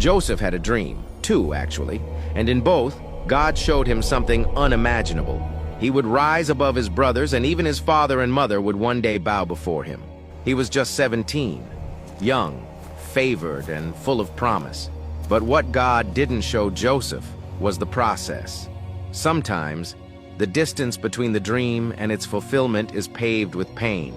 Joseph had a dream, two actually, and in both, God showed him something unimaginable. He would rise above his brothers, and even his father and mother would one day bow before him. He was just 17, young, favored, and full of promise. But what God didn't show Joseph was the process. Sometimes, the distance between the dream and its fulfillment is paved with pain.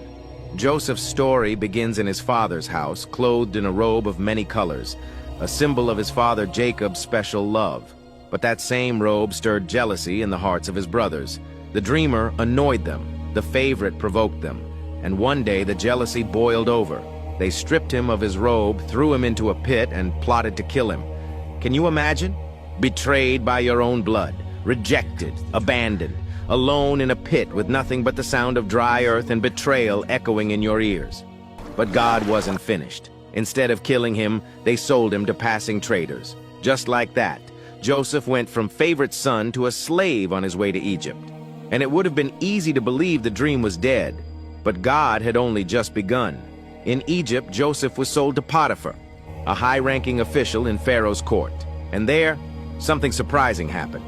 Joseph's story begins in his father's house, clothed in a robe of many colors, a symbol of his father Jacob's special love. But that same robe stirred jealousy in the hearts of his brothers. The dreamer annoyed them, the favorite provoked them, and one day the jealousy boiled over. They stripped him of his robe, threw him into a pit, and plotted to kill him. Can you imagine? Betrayed by your own blood, rejected, abandoned, alone in a pit with nothing but the sound of dry earth and betrayal echoing in your ears. But God wasn't finished. Instead of killing him, they sold him to passing traders. Just like that, Joseph went from favorite son to a slave on his way to Egypt. And it would have been easy to believe the dream was dead, but God had only just begun. In Egypt, Joseph was sold to Potiphar, a high-ranking official in Pharaoh's court. And there, something surprising happened.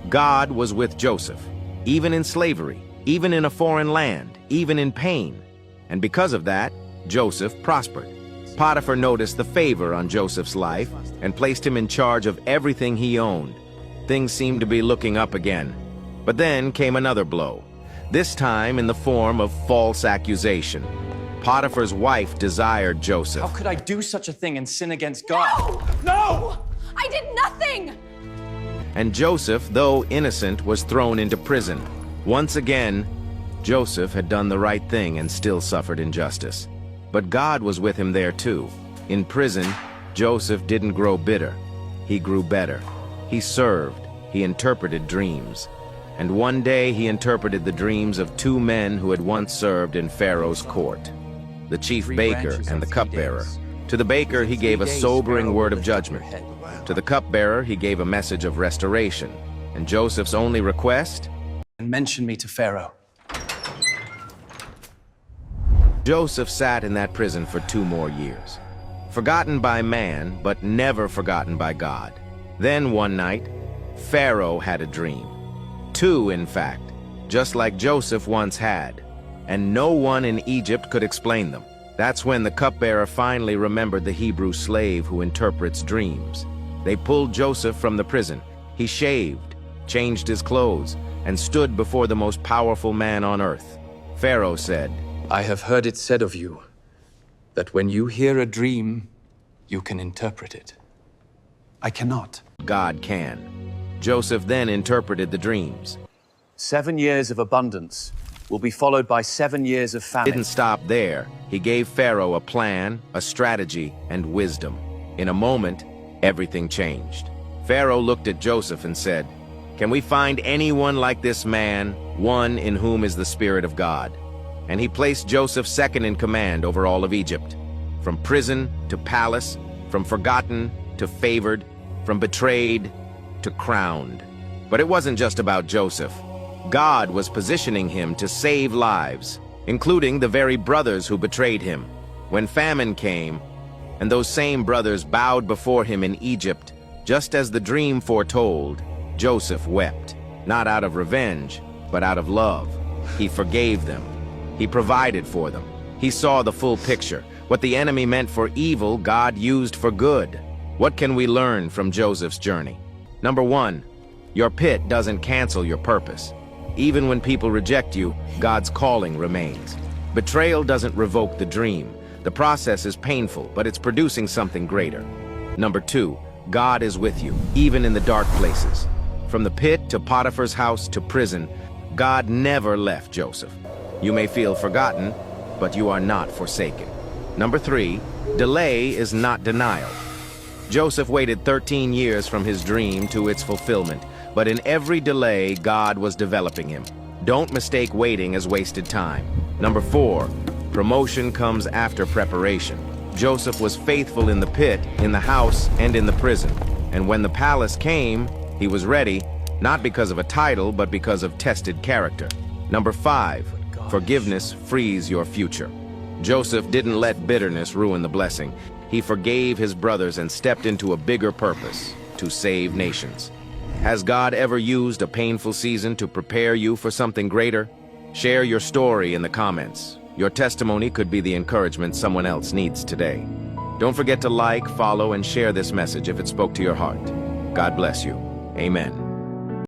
God was with Joseph, even in slavery, even in a foreign land, even in pain. And because of that, Joseph prospered. Potiphar noticed the favor on Joseph's life and placed him in charge of everything he owned. Things seemed to be looking up again. But then came another blow, this time in the form of false accusation. Potiphar's wife desired Joseph. How could I do such a thing and sin against God? No! I did nothing! And Joseph, though innocent, was thrown into prison. Once again, Joseph had done the right thing and still suffered injustice. But God was with him there too. In prison, Joseph didn't grow bitter. He grew better. He served. He interpreted dreams. And one day he interpreted the dreams of two men who had once served in Pharaoh's court, the chief baker and the cupbearer. To the baker he gave a sobering word of judgment. To the cupbearer he gave a message of restoration. And Joseph's only request? And mention me to Pharaoh. Joseph sat in that prison for 2 more years. Forgotten by man, but never forgotten by God. Then one night, Pharaoh had a dream. 2, in fact, just like Joseph once had. And no one in Egypt could explain them. That's when the cupbearer finally remembered the Hebrew slave who interprets dreams. They pulled Joseph from the prison. He shaved, changed his clothes, and stood before the most powerful man on earth. Pharaoh said, I have heard it said of you that when you hear a dream, you can interpret it. I cannot. God can. Joseph then interpreted the dreams. 7 years of abundance will be followed by 7 years of famine. Didn't stop there. He gave Pharaoh a plan, a strategy, and wisdom. In a moment, everything changed. Pharaoh looked at Joseph and said, Can we find anyone like this man, one in whom is the Spirit of God? And he placed Joseph second in command over all of Egypt. From prison to palace, from forgotten to favored, from betrayed to crowned. But it wasn't just about Joseph. God was positioning him to save lives, including the very brothers who betrayed him. When famine came, and those same brothers bowed before him in Egypt, just as the dream foretold, Joseph wept, not out of revenge, but out of love. He forgave them. He provided for them. He saw the full picture. What the enemy meant for evil, God used for good. What can we learn from Joseph's journey? Number 1, your pit doesn't cancel your purpose. Even when people reject you, God's calling remains. Betrayal doesn't revoke the dream. The process is painful, but it's producing something greater. Number 2, God is with you, even in the dark places. From the pit to Potiphar's house to prison, God never left Joseph. You may feel forgotten, but you are not forsaken. Number 3, delay is not denial. Joseph waited 13 years from his dream to its fulfillment, but in every delay, God was developing him. Don't mistake waiting as wasted time. Number 4, promotion comes after preparation. Joseph was faithful in the pit, in the house, and in the prison. And when the palace came, he was ready, not because of a title, but because of tested character. Number 5, forgiveness frees your future. Joseph didn't let bitterness ruin the blessing. He forgave his brothers and stepped into a bigger purpose, to save nations. Has God ever used a painful season to prepare you for something greater? Share your story in the comments. Your testimony could be the encouragement someone else needs today. Don't forget to like, follow, and share this message if it spoke to your heart. God bless you. Amen.